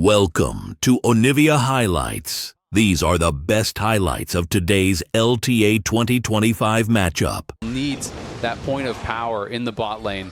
Welcome to Onivia Highlights. These are the best highlights of today's LTA 2025 matchup. Needs that point of power in the bot lane.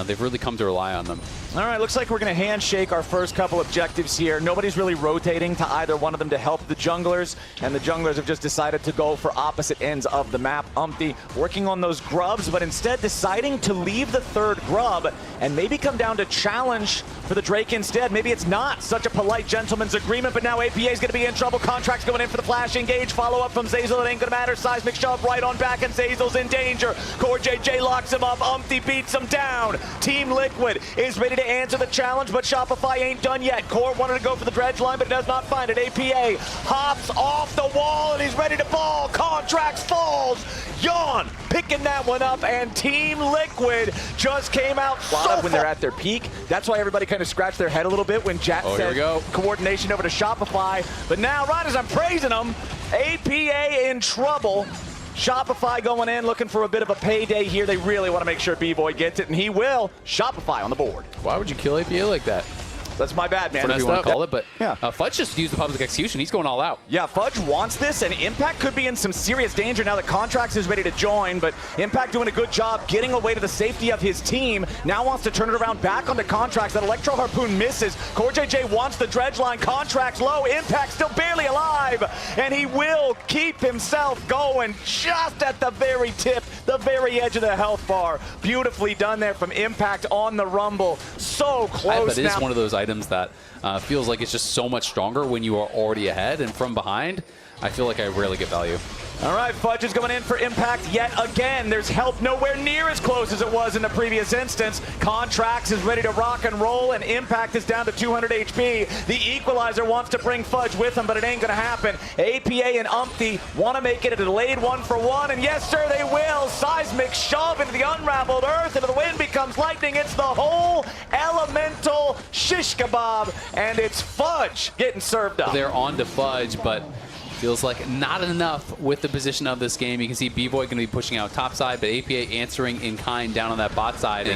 They've really come to rely on them. All right, looks like we're going to handshake our first couple objectives here. Nobody's really rotating to either one of them to help the junglers, and the junglers have just decided to go for opposite ends of the map. Umpty working on those grubs, but instead deciding to leave the third grub and maybe come down to challenge for the Drake instead. Maybe it's not such a polite gentleman's agreement, but now APA is going to be in trouble. Contracts going in for the flash engage. Follow-up from Zeyzal. It ain't going to matter. Seismic shove right on back, and Zeyzal's in danger. Core JJ locks him up. Umpty beats him down. Team Liquid is ready to answer the challenge, but Shopify ain't done yet. Core wanted to go for the dredge line, but does not find it. APA hops off the wall, and he's ready to ball. Contracts falls. Yawn picking that one up, and Team Liquid just came out when they're at their peak. That's why everybody kind of scratched their head a little bit when Jat said coordination over to Shopify. But now, right as I'm praising them, APA in trouble. Shopify going in, looking for a bit of a payday here. They really want to make sure B-Boy gets it, and he will. Shopify on the board. Why would you kill APA like that? That's my bad, man. Whatever you want to call it, but yeah. Fudge just used the public execution. He's going all out. Yeah, Fudge wants this, and Impact could be in some serious danger now that Contracts is ready to join, but Impact doing a good job getting away to the safety of his team. Now wants to turn it around back onto Contracts. That Electro Harpoon misses. Core JJ wants the dredge line. Contracts low. Impact still barely alive, and he will keep himself going just at the very tip, the very edge of the health bar. Beautifully done there from Impact on the Rumble. So close now. But it is one of those items that feels like it's just so much stronger when you are already ahead, and from behind, I feel like I rarely get value. All right, Fudge is going in for Impact yet again. There's help nowhere near as close as it was in the previous instance. Contracts is ready to rock and roll, and Impact is down to 200 HP. The Equalizer wants to bring Fudge with him, but it ain't going to happen. APA and Umpty want to make it a delayed 1-for-1, and yes, sir, they will. Seismic shove into the unraveled earth, into the wind becomes lightning. It's the whole elemental shish kebab, and it's Fudge getting served up. They're on to Fudge, but feels like not enough with the position of this game. You can see B-Boy going to be pushing out top side, but APA answering in kind down on that bot side.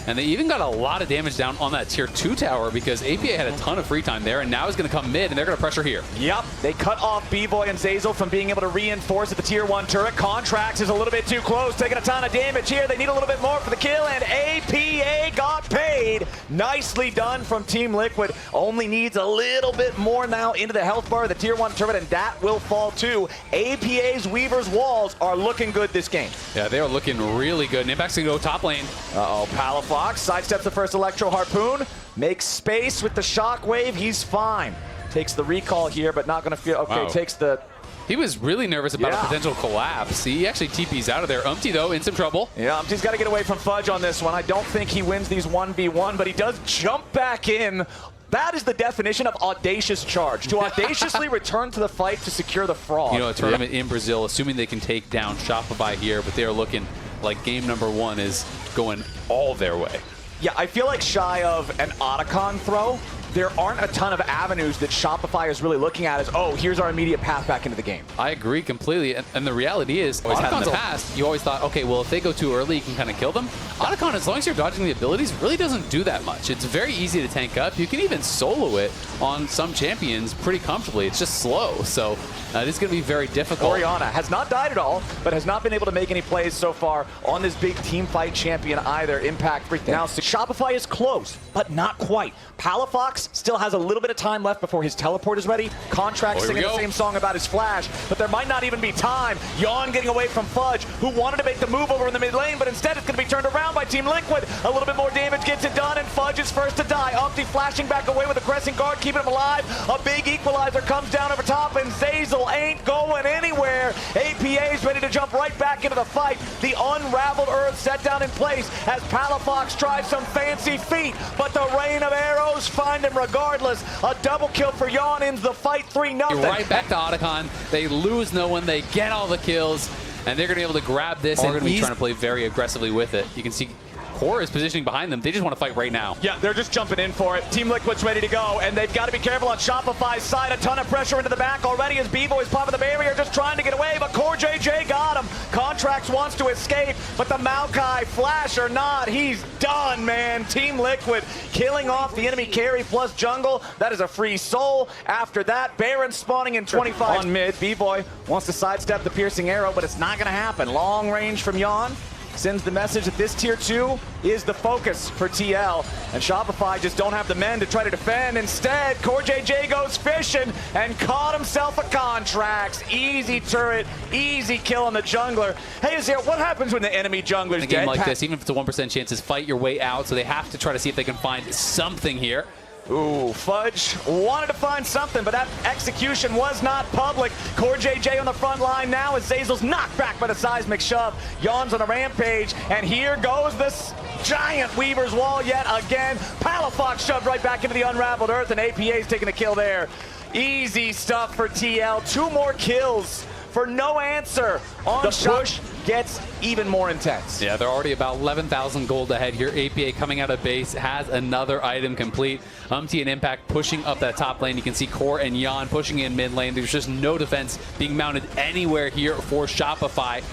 And they even got a lot of damage down on that tier 2 tower because APA had a ton of free time there, and now he's going to come mid, and they're going to pressure here. Yep, they cut off B-Boy and Zeyzal from being able to reinforce at the tier 1 turret. Contracts is a little bit too close, taking a ton of damage here. They need a little bit more for the kill, and APA got paid. Nicely done from Team Liquid. Only needs a little bit more now into the health bar of the tier 1 turret, and that will fall too. APA's Weaver's walls are looking good this game. Yeah, they are looking really good. And Impact's going to go top lane. Uh-oh, Palafox sidesteps the first Electro Harpoon, makes space with the Shockwave. He's fine. Takes the recall here, but not going to feel okay. Wow. Takes the. He was really nervous about a potential collapse. He actually TP's out of there. Umpty, though, in some trouble. Yeah, Umpty's got to get away from Fudge on this one. I don't think he wins these 1v1, but he does jump back in. That is the definition of audacious charge. To audaciously return to the fight to secure the frog. You know, a tournament in Brazil, assuming they can take down Shopify here, but they are looking like game number 1 is going all their way. Yeah, I feel like shy of an Otacon throw, there aren't a ton of avenues that Shopify is really looking at as, oh, here's our immediate path back into the game. I agree completely, and the reality is, Otacon in the past, you always thought, okay, well, if they go too early, you can kind of kill them. Otacon, as long as you're dodging the abilities, really doesn't do that much. It's very easy to tank up. You can even solo it on some champions pretty comfortably. It's just slow, so this is going to be very difficult. Orianna has not died at all, but has not been able to make any plays so far on this big team fight champion either. Impact now. Shopify is close, but not quite. Palafox still has a little bit of time left before his teleport is ready. Contract singing the same song about his flash, but there might not even be time. Yawn getting away from Fudge, who wanted to make the move over in the mid lane, but instead it's going to be turned around by Team Liquid. A little bit more damage gets it done, and Fudge is first to die. Umpty flashing back away with a crescent guard, keeping him alive. A big Equalizer comes down over top, and Zeyzal ain't going anywhere. APA is ready to jump right back into the fight. The unraveled earth set down in place as Palafox tries some fancy feet, but the rain of arrows find him regardless. A double kill for Yawn ends the fight 3-0. Right back to Otacon. They lose no one. They get all the kills, and they're going to be able to grab this, and they're going to be trying to play very aggressively with it. You can see Core is positioning behind them. They just want to fight right now. Yeah, they're just jumping in for it. Team Liquid's ready to go, and they've got to be careful on Shopify's side. A ton of pressure into the back already as B-Boy's popping the barrier, just trying to get away, but Core JJ got him. Contracts wants to escape, but the Maokai, flash or not, he's done, man. Team Liquid killing off the enemy carry plus jungle. That is a free soul. After that, Baron spawning in 25 on mid. B-Boy wants to sidestep the piercing arrow, but it's not going to happen. Long range from Yon sends the message that this tier 2 is the focus for TL, and Shopify just don't have the men to try to defend. Instead, Core JJ goes fishing and caught himself a Contracts. Easy turret, easy kill on the jungler. Hey, Azir, what happens when the enemy jungler's In a game dead? like this, even if it's a 1% chances, fight your way out, so they have to try to see if they can find something here. Ooh, Fudge wanted to find something, but that execution was not public. Core JJ on the front line now as Zeyzal's knocked back by the seismic shove. Yawns on a rampage, and here goes this giant Weaver's Wall yet again. Palafox shoved right back into the unraveled earth, and APA's taking a kill there. Easy stuff for TL. 2 more kills for no answer on the push. Gets even more intense. Yeah, they're already about 11,000 gold ahead here. APA coming out of base has another item complete. Umti and Impact pushing up that top lane. You can see Core and Yon pushing in mid lane. There's just no defense being mounted anywhere here for Shopify.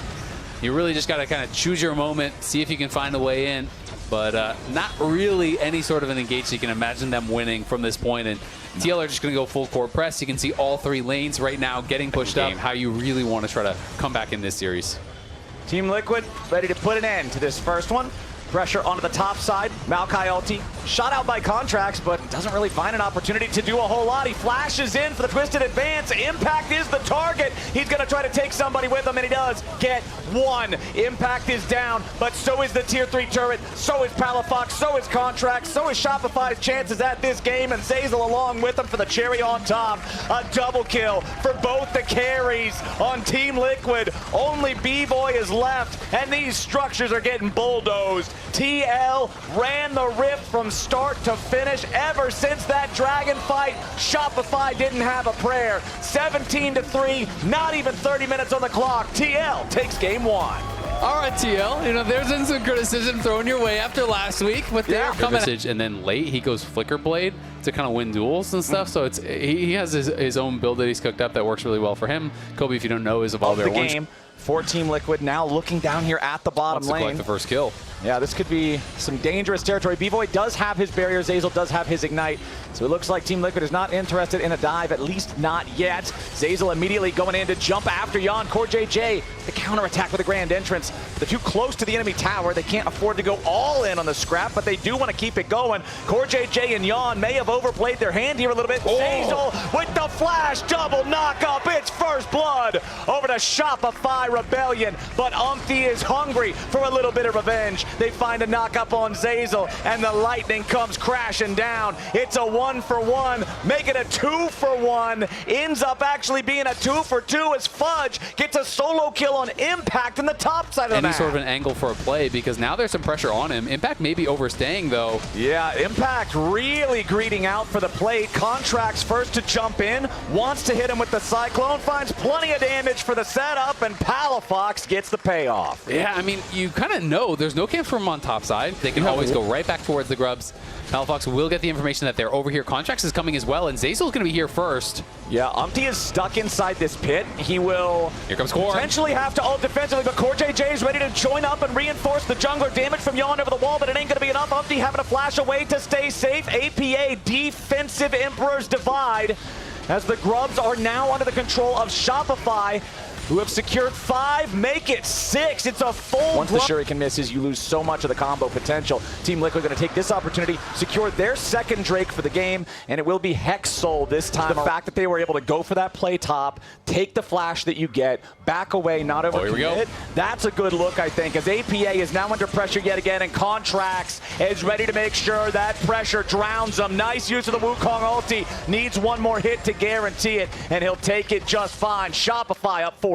You really just got to kind of choose your moment, see if you can find a way in. But not really any sort of an engage. So you can imagine them winning from this point. And TL are just going to go full court press. You can see all 3 lanes right now getting pushed up. How you really want to try to come back in this series. Team Liquid ready to put an end to this first one. Pressure onto the top side. Maokai ulti shot out by Contracts, but doesn't really find an opportunity to do a whole lot. He flashes in for the twisted advance. Impact is the target. He's going to try to take somebody with him, and he does get 1. Impact is down, but so is the tier 3 turret. So is Palafox. So is Contracts. So is Shopify's chances at this game, and Zeyzal along with him for the cherry on top. A double kill for both the carries on Team Liquid. Only B-Boy is left, and these structures are getting bulldozed. TL ran the rip from start to finish. Ever since that dragon fight, Shopify didn't have a prayer. 17-3, not even 30 minutes on the clock. TL takes game 1. All right, TL, you know, there's been some criticism thrown your way after last week, but they're coming. And then late, he goes Flicker Blade to kind of win duels and stuff. So it's he has his own build that he's cooked up that works really well for him. Kobe, if you don't know, is Evolve the game for Team Liquid. Now looking down here at the bottom lane. Collect the first kill. Yeah, this could be some dangerous territory. B-Boy does have his barrier. Zeyzal does have his ignite. So it looks like Team Liquid is not interested in a dive, at least not yet. Zeyzal immediately going in to jump after Yon. Core JJ, the counterattack with a grand entrance. They're too close to the enemy tower. They can't afford to go all in on the scrap, but they do want to keep it going. Core JJ and Yon may have overplayed their hand here a little bit. Zeyzal with the flash, double knock up. It's first blood over to Shopify Rebellion. But Umti is hungry for a little bit of revenge. They find a knock up on Zeyzal, and the lightning comes crashing down. It's a 1-for-1, make it a 2-for-1. Ends up actually being a 2-for-2 as Fudge gets a solo kill on Impact in the top side of the map. Any sort of an angle for a play, because now there's some pressure on him. Impact may be overstaying, though. Yeah, Impact really greeting out for the plate. Contracts first to jump in, wants to hit him with the Cyclone, finds plenty of damage for the setup, and Palafox gets the payoff. Yeah, I mean, you kind of know there's no camp from on top side. They can always go right back towards the grubs. Palafox will get the information that they're over here. Contracts is coming as well, and Zeyzal's going to be here first. Yeah, Umti is stuck inside this pit. He will here comes Core. Potentially have to ult defensively, but Core JJ is ready to join up and reinforce the jungler. Damage from Yon over the wall, but it ain't going to be enough. Umti having to flash away to stay safe. APA defensive Emperor's Divide, as the grubs are now under the control of Shopify, who have secured 5, make it 6. It's a full. Once the Shuriken misses, you lose so much of the combo potential. Team Liquid going to take this opportunity, secure their second Drake for the game, and it will be Hex Soul this time. The fact that they were able to go for that play top, take the flash that you get, back away, not overcommit. That's a good look, I think, as APA is now under pressure yet again, and Contracts is ready to make sure that pressure drowns them. Nice use of the Wukong ulti. Needs one more hit to guarantee it, and he'll take it just fine. Shopify up 4-2.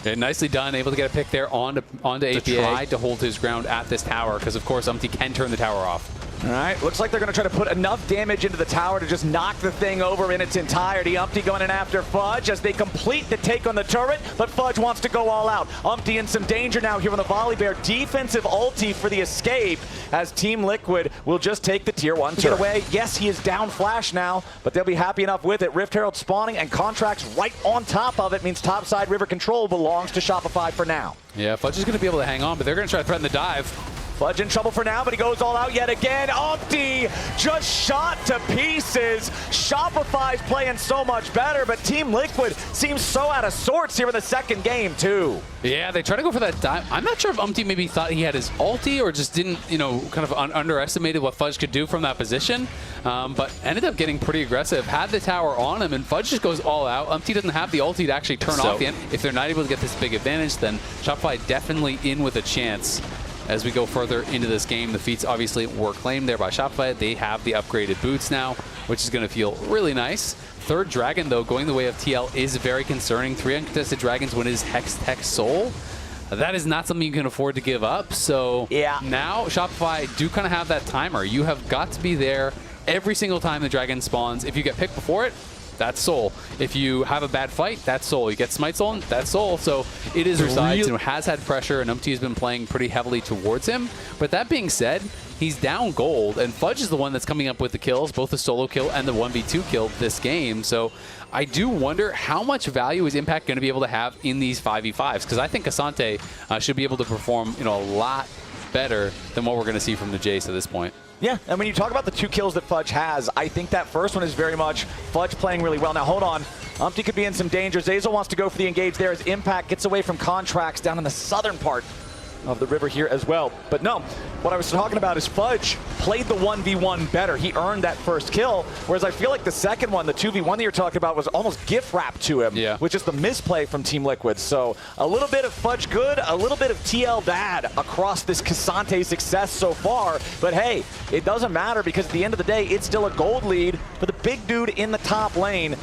Yeah, nicely done. Able to get a pick there onto APA. Tried to hold his ground at this tower, because of course Umti can turn the tower off. All right, looks like they're going to try to put enough damage into the tower to just knock the thing over in its entirety. Umpty going in after Fudge as they complete the take on the turret, but Fudge wants to go all out. Umpty in some danger now here on the Volley Bear. Defensive ulti for the escape as Team Liquid will just take the tier 1 turret away. Yes, he is down flash now, but they'll be happy enough with it. Rift Herald spawning and Contracts right on top of it means topside river control belongs to Shopify for now. Yeah, Fudge is going to be able to hang on, but they're going to try to threaten the dive. Fudge in trouble for now, but he goes all out yet again. Umpty just shot to pieces. Shopify's playing so much better, but Team Liquid seems so out of sorts here in the second game, too. Yeah, they try to go for that dive. I'm not sure if Umpty maybe thought he had his ulti or just didn't, kind of underestimated what Fudge could do from that position, but ended up getting pretty aggressive. Had the tower on him, and Fudge just goes all out. Umpty doesn't have the ulti to actually turn off the end. If they're not able to get this big advantage, then Shopify definitely in with a chance. As we go further into this game, the feats obviously were claimed there by Shopify. They have the upgraded boots now, which is going to feel really nice. Third dragon, though, going the way of TL is very concerning. 3 uncontested dragons when it is Hex Tech Soul. That is not something you can afford to give up. So yeah, now Shopify do kind of have that timer. You have got to be there every single time the dragon spawns. If you get picked before it, that's soul. If you have a bad fight, that's soul. You get smite soul, that's soul. So it is resides and has had pressure, and Umpty has been playing pretty heavily towards him. But that being said, he's down gold, and Fudge is the one that's coming up with the kills, both the solo kill and the 1v2 kill this game. So I do wonder how much value is Impact going to be able to have in these 5v5s, because I think Asante should be able to perform a lot better than what we're going to see from the Jace at this point. Yeah, and when you talk about the 2 kills that Fudge has, I think that first one is very much Fudge playing really well. Now, hold on. Umpty could be in some danger. Zazel wants to go for the engage there as Impact gets away from Contracts down in the southern part of the river here as well. But no, what I was talking about is Fudge played the 1v1 better. He earned that first kill, whereas I feel like the second one, the 2v1 that you're talking about, was almost gift wrapped to him, which is the misplay from Team Liquid. So a little bit of Fudge good, a little bit of TL bad across this Cassante success so far. But hey, it doesn't matter because at the end of the day, it's still a gold lead for the big dude in the top lane.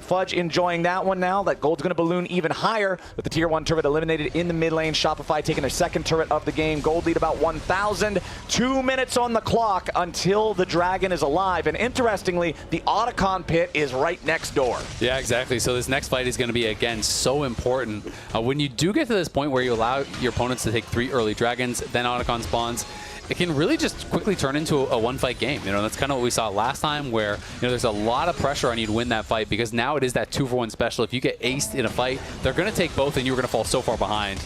Fudge enjoying that one now. That gold's going to balloon even higher with the tier 1 turret eliminated in the mid lane. Shopify taking their second turret of the game. Gold lead about 1,000. 2 minutes on the clock until the dragon is alive. And interestingly, the Otacon pit is right next door. Yeah, exactly. So this next fight is going to be, again, so important. When you do get to this point where you allow your opponents to take 3 early dragons, then Otacon spawns, it can really just quickly turn into a one-fight game. That's kind of what we saw last time where, there's a lot of pressure on you to win that fight because now it is that 2-for-1 special. If you get aced in a fight, they're going to take both and you're going to fall so far behind.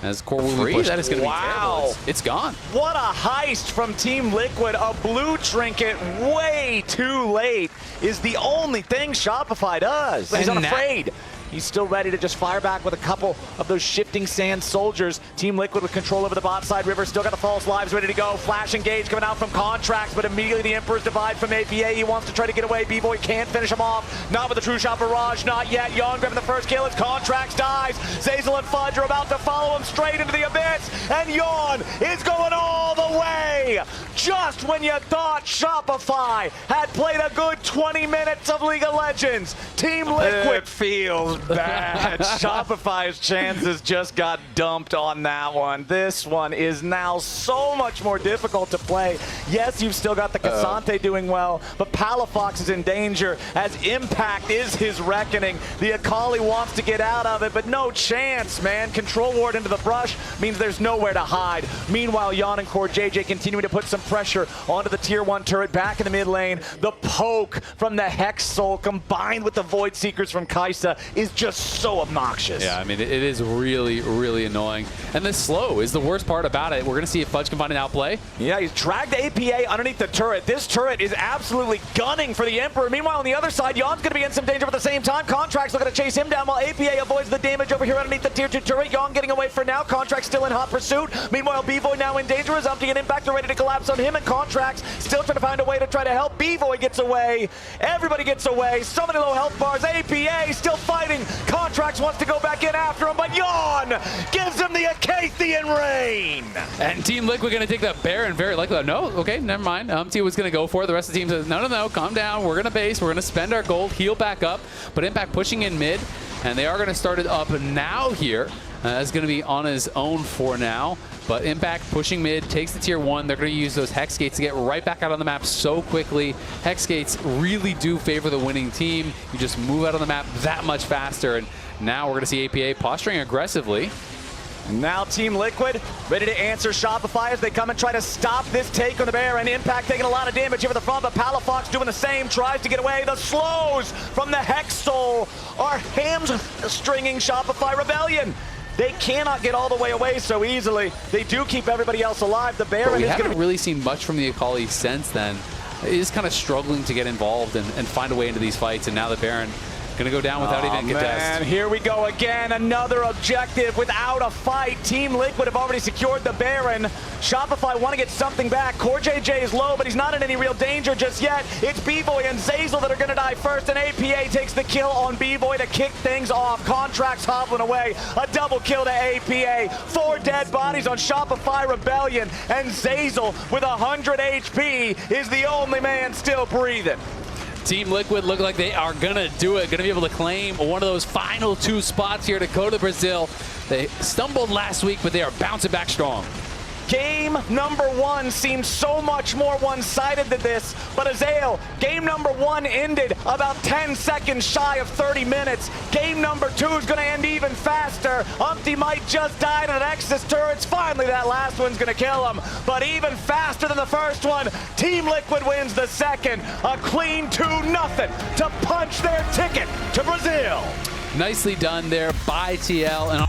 As Core Wooly that is going to be terrible. It's gone. What a heist from Team Liquid. A blue trinket way too late is the only thing Shopify does. He's unafraid. He's still ready to just fire back with a couple of those shifting sand soldiers. Team Liquid with control over the bot side river. Still got the false lives ready to go. Flash engage coming out from Contracts, but immediately the Emperor's Divide from APA. He wants to try to get away. B-Boy can't finish him off. Not with the True Shot Barrage. Not yet. Yon grabbing the first kill. It's Contracts dies. Zazel and Fudge are about to follow him straight into the abyss. And Yon is going all the way. Just when you thought Shopify had played a good 20 minutes of League of Legends, Team Liquid feels bad. Shopify's chances just got dumped on that one. This one is now so much more difficult to play. Yes, you've still got the Cassante doing well, but Palafox is in danger as Impact is his reckoning. The Akali wants to get out of it, but no chance, man. Control Ward into the brush means there's nowhere to hide. Meanwhile, Yon and Core JJ continuing to put some pressure onto the tier 1 turret back in the mid lane. The poke from the Hex Soul combined with the Void Seekers from Kaisa is just so obnoxious. Yeah, I mean, it is really, really annoying. And the slow is the worst part about it. We're going to see if Fudge can find an outplay. Yeah, he's dragged the APA underneath the turret. This turret is absolutely gunning for the Emperor. Meanwhile, on the other side, Yon's going to be in some danger at the same time. Contract's looking to chase him down while APA avoids the damage over here underneath the tier 2 turret. Yon getting away for now. Contract's still in hot pursuit. Meanwhile, B-Boy now in danger as Umpty and Impact are ready to collapse on him, and Contracts still trying to find a way to try to help. B-Boy gets away. Everybody gets away. So many low health bars. APA still fighting. Contracts wants to go back in after him, but Yon gives him the Acathian Rain. And Team Liquid going to take that bear and very likely, no, okay, never mind. Umpty was going to go for it. The rest of the team says, no, calm down. We're going to base. We're going to spend our gold, heal back up. But Impact pushing in mid, and they are going to start it up now here. is going to be on his own for now. But Impact pushing mid, takes the tier 1. They're going to use those Hex Gates to get right back out on the map so quickly. Hex Gates really do favor the winning team. You just move out on the map that much faster. And now we're going to see APA posturing aggressively. Now Team Liquid ready to answer Shopify as they come and try to stop this take on the Baron. Impact taking a lot of damage here at the front, but Palafox doing the same, tries to get away. The slows from the Hex Soul are hamstringing Shopify Rebellion. They cannot get all the way away so easily. They do keep everybody else alive. The Baron but we is haven't going to really seen much from the Akali since then. He's kind of struggling to get involved and find a way into these fights, and now the Baron gonna go down without even a contest. Man, here we go again. Another objective without a fight. Team Liquid have already secured the Baron. Shopify want to get something back. Core JJ is low, but he's not in any real danger just yet. It's B-Boy and Zeyzal that are gonna die first, and APA takes the kill on B-Boy to kick things off. Contracts hobbling away. A double kill to APA. 4 dead bodies on Shopify Rebellion, and Zeyzal with 100 HP is the only man still breathing. Team Liquid look like they are gonna do it, gonna be able to claim one of those final 2 spots here to go to Brazil. They stumbled last week, but they are bouncing back strong. Game number 1 seemed so much more one-sided than this, but Azael, game number 1 ended about 10 seconds shy of 30 minutes. Game number 2 is gonna end even faster. Umpty might just die to the Nexus turrets. Finally, that last one's gonna kill him, but even faster than the first one, Team Liquid wins the second. A clean 2-0 to punch their ticket to Brazil. Nicely done there by TL. And